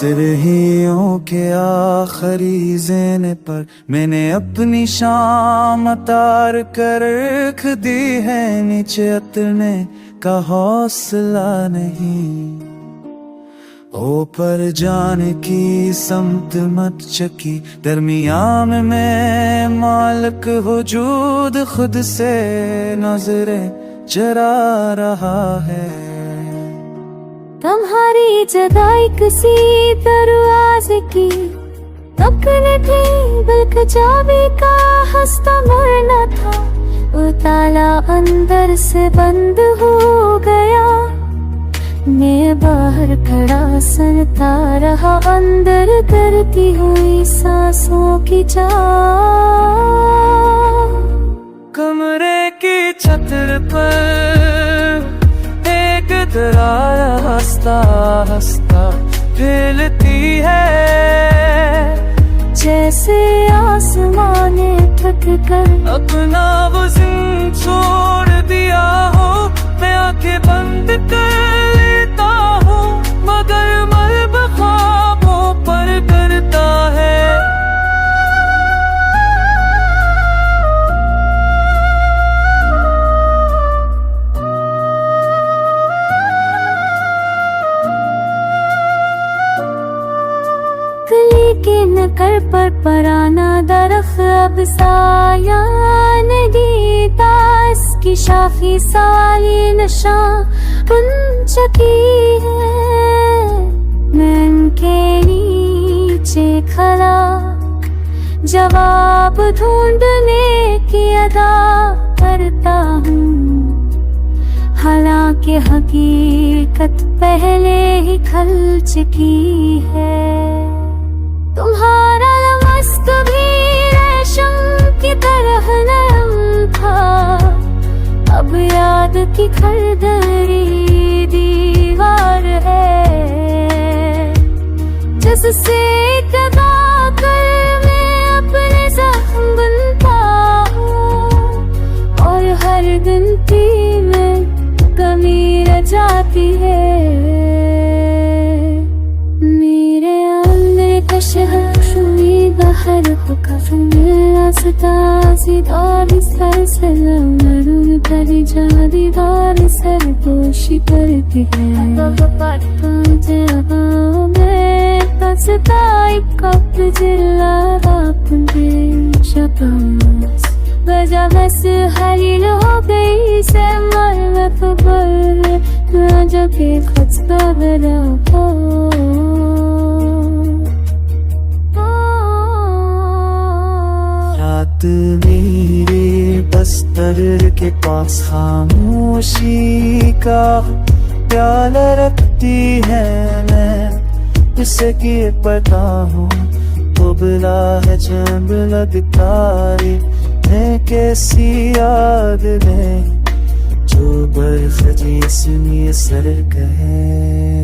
सिरहियों के आखिरी ज़ेने पर मैंने अपनी शाम तार कर रख दी है, नीचे उतरने का हौसला नहीं। ऊपर जाने की समत मत चकी, दरमियान में मैं मालिक वजूद खुद से नजरें चरा रहा है। तुम्हारी जगह किसी दरवाजे की तकने टेबल का चाबी का हंसता मरना था, वो ताला अंदर से बंद हो गया। मैं बाहर खड़ा सुनता रहा, अंदर करती हुई सांसों की चाह। कमरे की छत पर एक दरार हंसता हंसता फैलती है, जैसे आसमान ने थक कर अपना वज़न छोड़ दिया हो। मैं आंखें बंद कर लेता हूँ, मगर मर्ब ख्वाबों पर करता है। गली के नकर पर पराना दरख्त अब साया नहीं दास की शाखी साली नशा बन चुकी है। मैं उनके नीचे खड़ा जवाब ढूंढने की अदा करता हूँ, हालांकि हकीकत पहले ही खल चुकी है। तुम्हारा लमस कभी रेशम की तरह नरम था, अब याद की खरदरी दीवार है, जिससे दगा कर मैं अपने जख्म बनता हूँ। और हर गिनती में कमी रह जाती है। शहर शुमी बाहर होकर दीवार सर सलाम करी जा, दीवार सर पोशी करती है। मैं बसता एक कप जिला अपने शबास बजा, बस हरील हो गई से मरवत पर ना जबे खचता बरा हो। रात मेरे बस्तर के पास खामोशी का प्याला रखती है, मैं इसे कि पता हूँ उबला है जब लगता रे। मैं कैसी याद है जो बर्फ जिसमें सर कहे।